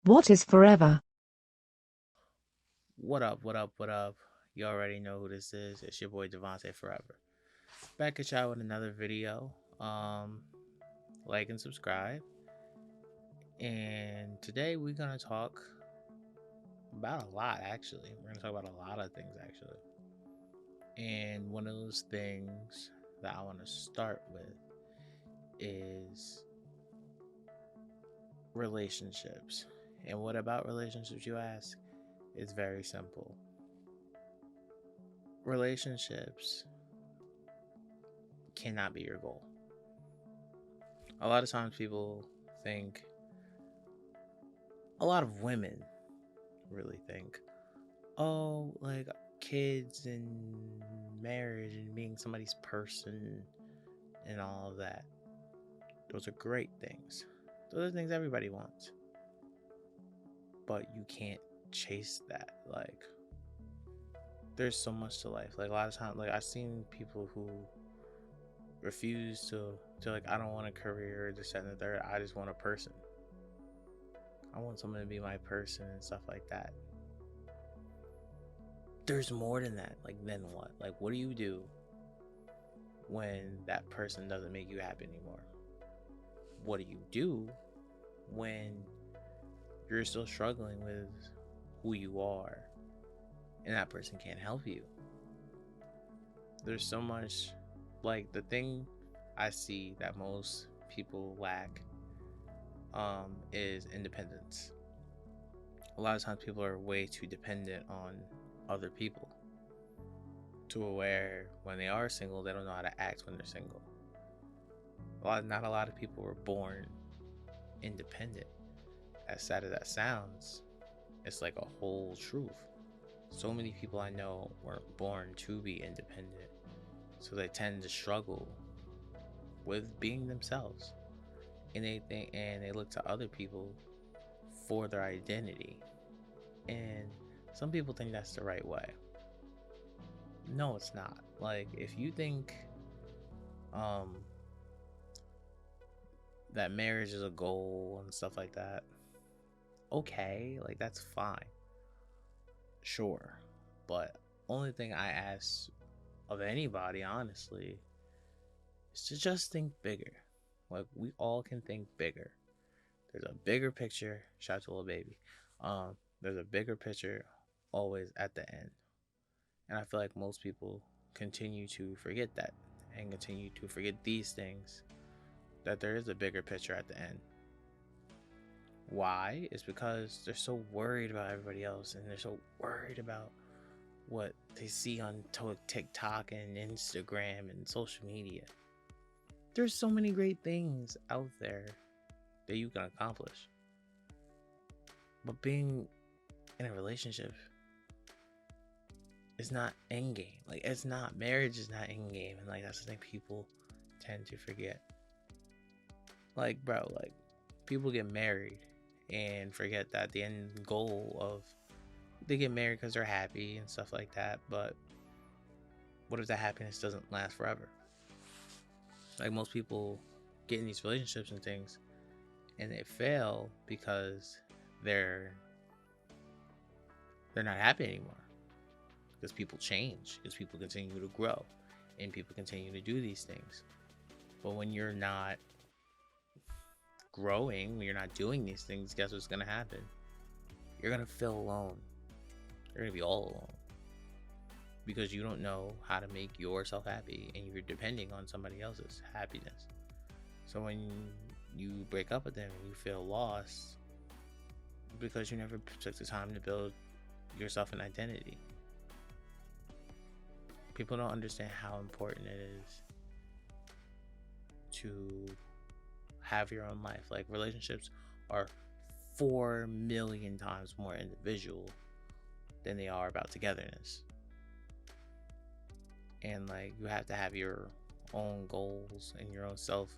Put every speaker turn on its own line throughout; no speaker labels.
What is forever?
What up, what up, what up? You already know who this is. It's your boy Devontae Forever. Back at y'all with another video. Like and subscribe. And today we're gonna talk about a lot actually. We're gonna talk about a lot of things actually. And one of those things that I wanna start with is relationships. And what about relationships, you ask? It's very simple. Relationships cannot be your goal. A lot of times people think, a lot of women really think, oh, like kids and marriage and being somebody's person and all of that. Those are great things. Those are things everybody wants. But you can't chase that. Like, there's so much to life. Like, a lot of times, like, I've seen people who refuse to like, I don't want a career, this, that, and the third. I just want a person. I want someone to be my person and stuff like that. There's more than that. Like, then what? Like, what do you do when that person doesn't make you happy anymore? What do you do when you're still struggling with who you are and that person can't help you? There's so much, like, the thing I see that most people lack is independence. A lot of times people are way too dependent on other people to where when they are single, they don't know how to act when they're single. Not a lot of people were born independent. As sad as that sounds, it's like a whole truth. So many people I know weren't born to be independent, so they tend to struggle with being themselves, and they look to other people for their identity. And some people think that's the right way. No, it's not. Like, if you think um that marriage is a goal and stuff like that, okay, like that's fine. Sure. But only thing I ask of anybody, honestly, is to just think bigger. Like, we all can think bigger. There's a bigger picture. Shout out to little baby. There's a bigger picture always at the end. And I feel like most people continue to forget that and continue to forget these things, that there is a bigger picture at the end. Why? It's because they're so worried about everybody else, and they're so worried about what they see on TikTok and Instagram and social media. There's so many great things out there that you can accomplish. But being in a relationship is not end game. Like, it's not, marriage is not end game. And like, that's the thing people tend to forget. Like, bro, like, people get married and forget that the end goal of, they get married because they're happy and stuff like that. But what if that happiness doesn't last forever? Like, most people get in these relationships and things and they fail because they're they're not happy anymore, because people change, because people continue to grow, and people continue to do these things. But when you're not growing, when you're not doing these things, guess what's going to happen? You're going to feel alone. You're going to be all alone because you don't know how to make yourself happy, and you're depending on somebody else's happiness. So when you break up with them, you feel lost because you never took the time to build yourself an identity. People don't understand how important it is to have your own life. Like, relationships are 4 million times more individual than they are about togetherness. And like, you have to have your own goals and your own self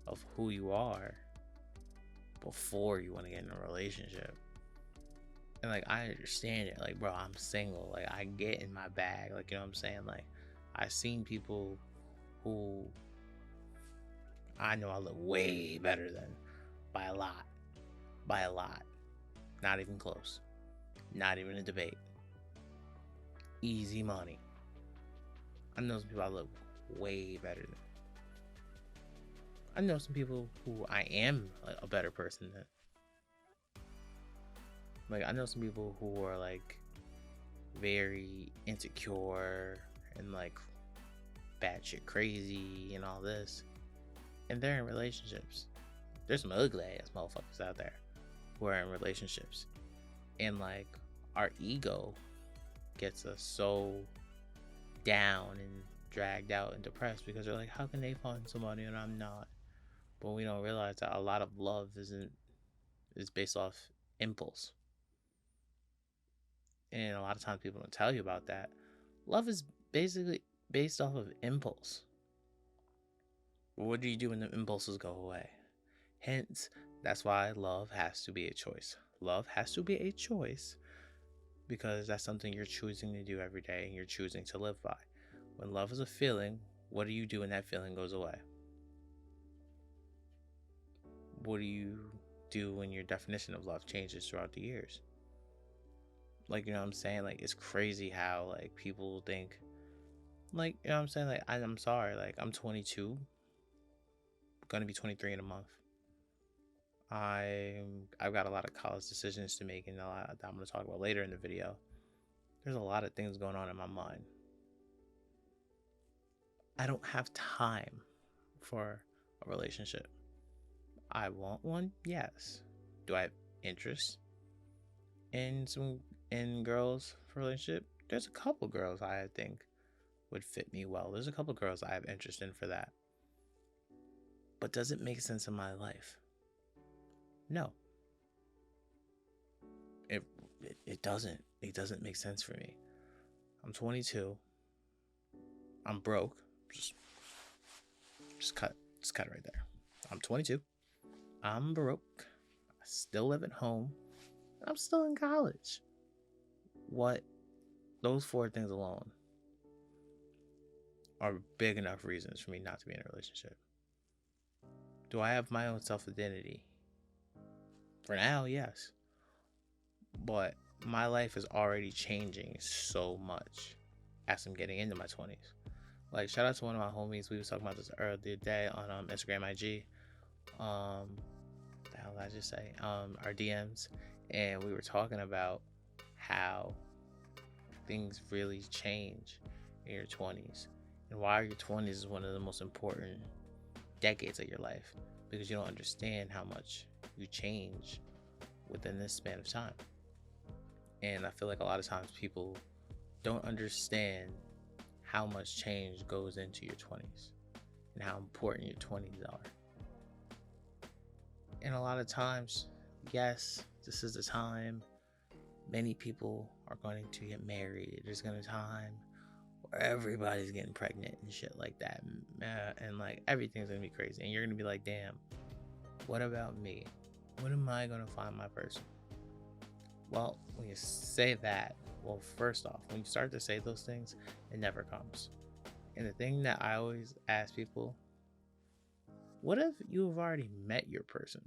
of who you are before you want to get in a relationship. And like, I understand it. Like, bro, I'm single. Like, I get in my bag. Like, you know what I'm saying? Like, I've seen people who I know I look way better than, by a lot, by a lot. Not even close. Not even a debate. Easy money. I know some people I look way better than. I know some people who I am a better person than. Like, I know some people who are like very insecure and like batshit crazy and all this, and they're in relationships. There's some ugly ass motherfuckers out there who are in relationships, and like our ego gets us so down and dragged out and depressed because they're like, how can they find somebody and I'm not? But we don't realize that a lot of love is based off impulse, and a lot of times people don't tell you about that. Love is basically based off of impulse. What do you do when the impulses go away? Hence, that's why love has to be a choice. Love has to be a choice because that's something you're choosing to do every day and you're choosing to live by. When love is a feeling, what do you do when that feeling goes away? What do you do when your definition of love changes throughout the years? Like, you know what I'm saying? Like, it's crazy how, like, people think, like, you know what I'm saying? Like, I'm sorry. Like, I'm 22, gonna be 23 in a month. I've got a lot of college decisions to make, and a lot that I'm going to talk about later in the video. There's a lot of things going on in my mind. I don't have time for a relationship. I want one, yes. Do I have interest in girls for a relationship? There's a couple girls I think would fit me well. There's a couple girls I have interest in for that. But does it make sense in my life? No. It doesn't. It doesn't make sense for me. I'm 22. I'm broke. Just cut it right there. I'm 22. I'm broke. I still live at home. I'm still in college. What? Those four things alone are big enough reasons for me not to be in a relationship. Do I have my own self-identity? For now, yes. But my life is already changing so much as I'm getting into my 20s. Like, shout out to one of my homies. We was talking about this earlier today on Instagram IG. The hell did I just say? Our DMs. And we were talking about how things really change in your 20s. And why your 20s is one of the most important decades of your life. Because you don't understand how much you change within this span of time. And I feel like a lot of times people don't understand how much change goes into your 20s and how important your 20s are. And a lot of times, yes, this is the time many people are going to get married. There's going to be a time where everybody's getting pregnant and shit like that. And like everything's going to be crazy. And you're going to be like, damn, what about me? When am I going to find my person? Well, when you say that, well, first off, when you start to say those things, it never comes. And the thing that I always ask people, what if you've already met your person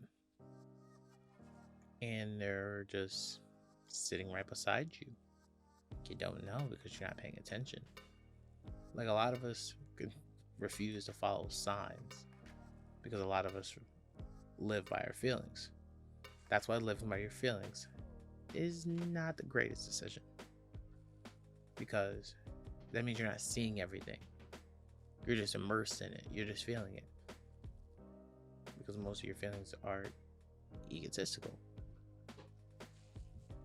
and they're just sitting right beside you? You don't know because you're not paying attention. Like, a lot of us refuse to follow signs because a lot of us live by our feelings. That's why living by your feelings is not the greatest decision, because that means you're not seeing everything. You're just immersed in it. You're just feeling it, because most of your feelings are egotistical.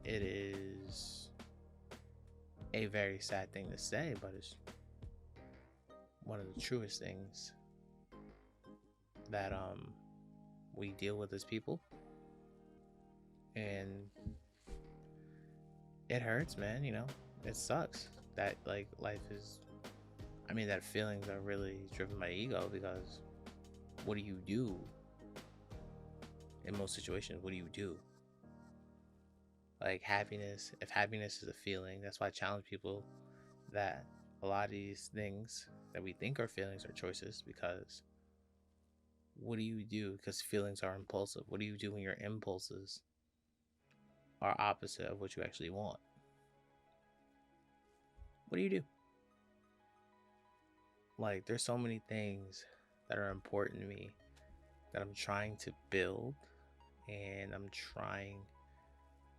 It is a very sad thing to say, but it's one of the truest things that we deal with as people. And it hurts, man. You know, it sucks that like life is, that feelings are really driven by ego, because what do you do in most situations? What do you do? Like, happiness, if happiness is a feeling, that's why I challenge people that a lot of these things that we think are feelings are choices, because what do you do? Because feelings are impulsive. What do you do when your impulses are opposite of what you actually want, what do you do? Like, there's so many things that are important to me that I'm trying to build and I'm trying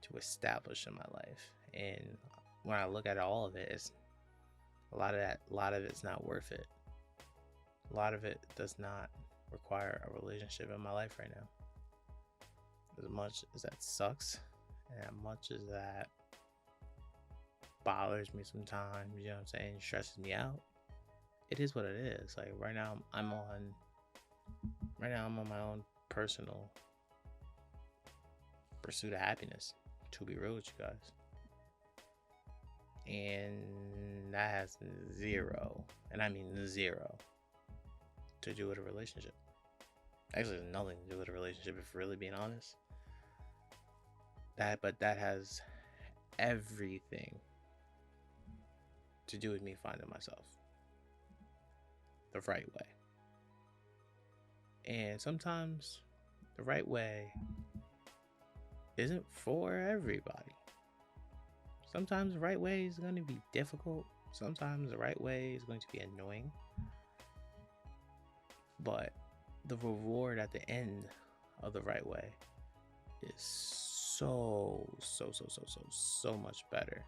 to establish in my life. And when I look at all of it, it's a lot of it's not worth it. A lot of it does not require a relationship in my life right now. As much as that sucks, and as much as that bothers me sometimes, you know what I'm saying, stresses me out, it is what it is. Like right now I'm on my own personal pursuit of happiness, to be real with you guys. And that has zero, and I mean zero, to do with a relationship. Actually, there's nothing to do with a relationship, if we're really being honest. But that has everything to do with me finding myself the right way. And sometimes the right way isn't for everybody. Sometimes the right way is going to be difficult. Sometimes the right way is going to be annoying. But the reward at the end of the right way is so much better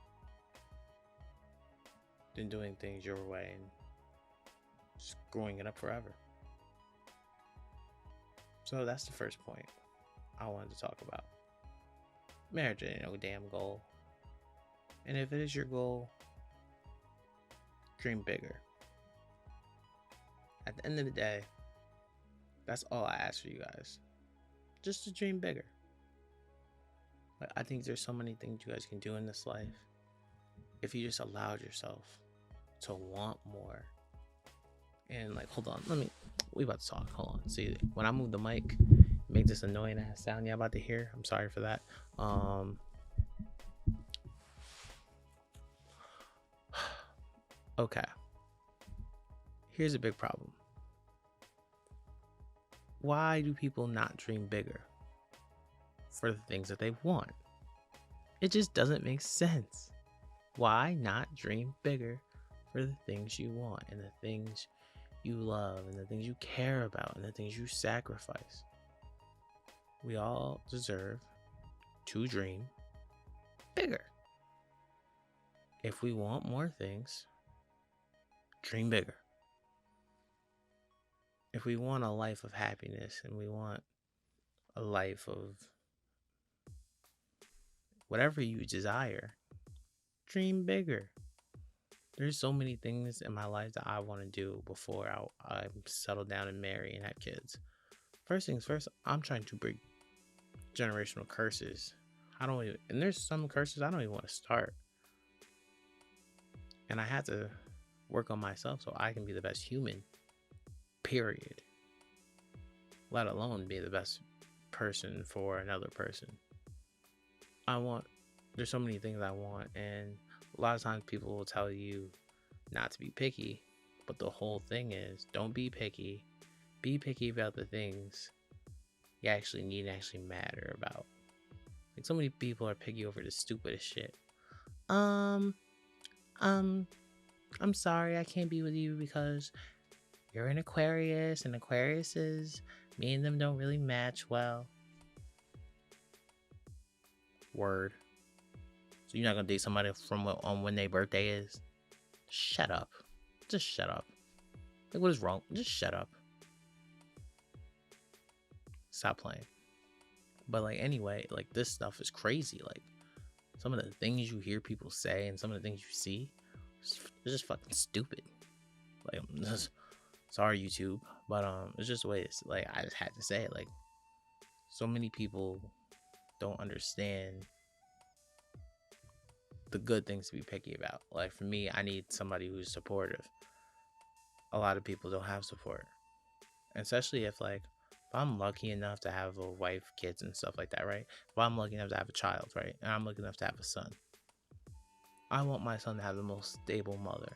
than doing things your way and screwing it up forever. So that's the first point I wanted to talk about. Marriage ain't no damn goal. And if it is your goal, dream bigger. At the end of the day, that's all I ask for you guys. Just to dream bigger. Like, I think there's so many things you guys can do in this life if you just allowed yourself to want more. And like, hold on, we about to talk. Hold on. See, when I move the mic, make this annoying ass sound you're about to hear. I'm sorry for that. Okay. Here's a big problem. Why do people not dream bigger for the things that they want? It just doesn't make sense. Why not dream bigger for the things you want and the things you love and the things you care about and the things you sacrifice? We all deserve to dream bigger. If we want more things, dream bigger. If we want a life of happiness and we want a life of whatever you desire, dream bigger. There's so many things in my life that I want to do before I settle down and marry and have kids. First things first, I'm trying to break generational curses. And there's some curses I don't even want to start. And I had to work on myself so I can be the best human, period. Let alone be the best person for another person. There's so many things I want, and a lot of times people will tell you not to be picky, but the whole thing is, don't be picky. Be picky about the things you actually need and actually matter about. Like, so many people are picky over the stupidest shit. I'm sorry I can't be with you because you're an Aquarius, and Aquariuses, me and them don't really match well. Word. So you're not gonna date somebody from on when their birthday is? Shut up. Just shut up. Like, what is wrong? Just shut up. Stop playing. But like, anyway, like, this stuff is crazy. Like, some of the things you hear people say and some of the things you see, it's just fucking stupid. Like, sorry YouTube, but it's just the way it's, like, I just had to say it. Like, so many people don't understand the good things to be picky about. Like, for me, I need somebody who's supportive. A lot of people don't have support, and especially if I'm lucky enough to have a wife, kids, and stuff like that, right? If I'm lucky enough to have a child, right, and I'm lucky enough to have a son, I want my son to have the most stable mother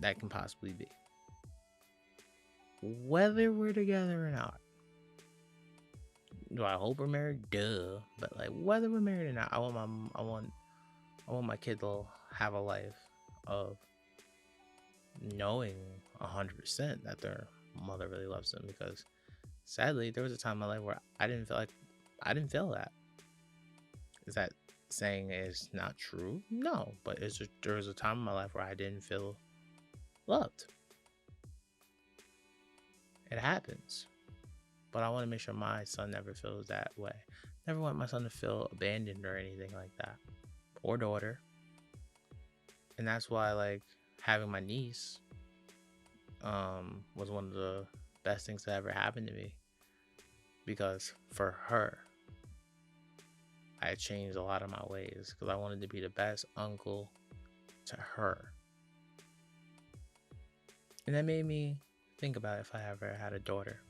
that can possibly be. Whether we're together or not, Do I hope we're married? Duh. But like, whether we're married or not, I want my kid to have a life of knowing 100% that their mother really loves them. Because sadly, there was a time in my life where I didn't feel that. Is that saying is not true? No, but there was a time in my life where I didn't feel loved. It happens. But I want to make sure my son never feels that way. Never want my son to feel abandoned or anything like that. Or daughter. And that's why, like, having my niece was one of the best things that ever happened to me. Because for her, I changed a lot of my ways. Because I wanted to be the best uncle to her. And that made me think about if I ever had a daughter.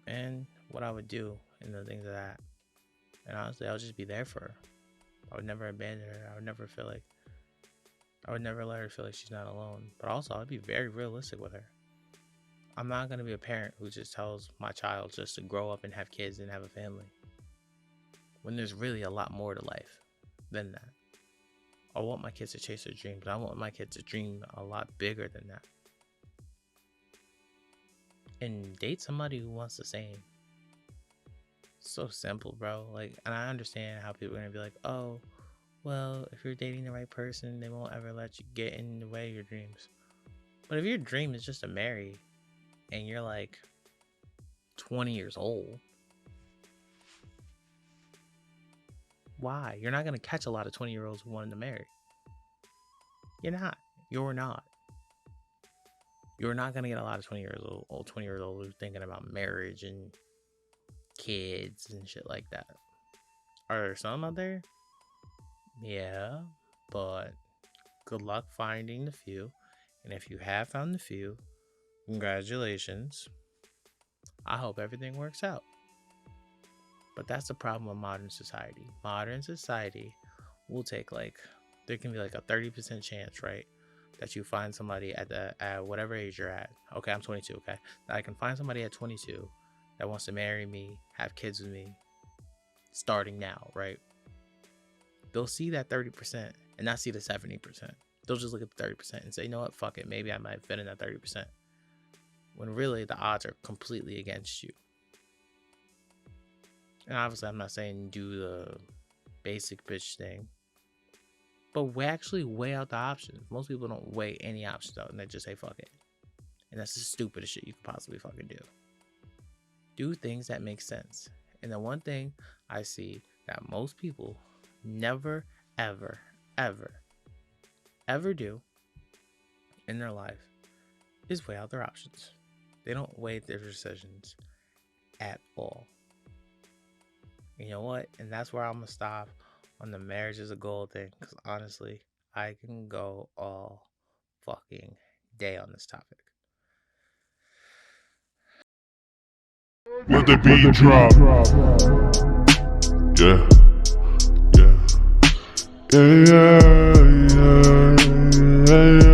And what I would do and the things of that. And honestly, I would just be there for her. I would never abandon her. I would never let her feel like she's not alone. But also, I would be very realistic with her. I'm not going to be a parent who just tells my child just to grow up and have kids and have a family. When there's really a lot more to life than that. I want my kids to chase their dreams, but I want my kids to dream a lot bigger than that. And date somebody who wants the same. So simple, bro. Like, and I understand how people are gonna be like, oh, well, if you're dating the right person, they won't ever let you get in the way of your dreams. But if your dream is just to marry, and you're like 20 years old, why? You're not gonna catch a lot of 20-year-olds who wanted to marry. You're not. You're not. You're not gonna get a lot of 20 years old who are thinking about marriage and kids and shit like that. Are there some out there? Yeah, but good luck finding the few. And if you have found the few, congratulations. I hope everything works out. But that's the problem with modern society. Modern society will take there can be a 30% chance, right? That you find somebody at whatever age you're at. Okay, I'm 22, okay? That I can find somebody at 22 that wants to marry me, have kids with me, starting now, right? They'll see that 30% and not see the 70%. They'll just look at the 30% and say, you know what, fuck it, maybe I might fit in that 30%. When really the odds are completely against you. And obviously I'm not saying do the basic bitch thing. But we actually weigh out the options. Most people don't weigh any options out and they just say fuck it. And that's the stupidest shit you could possibly fucking do. Do things that make sense. And the one thing I see that most people never, ever, ever, ever do in their life is weigh out their options. They don't weigh their decisions at all. You know what? And that's where I'm going to stop on the marriage is a goal thing. Because honestly, I can go all fucking day on this topic.
Let the beat drop. Yeah. Yeah. Yeah, yeah, yeah, yeah.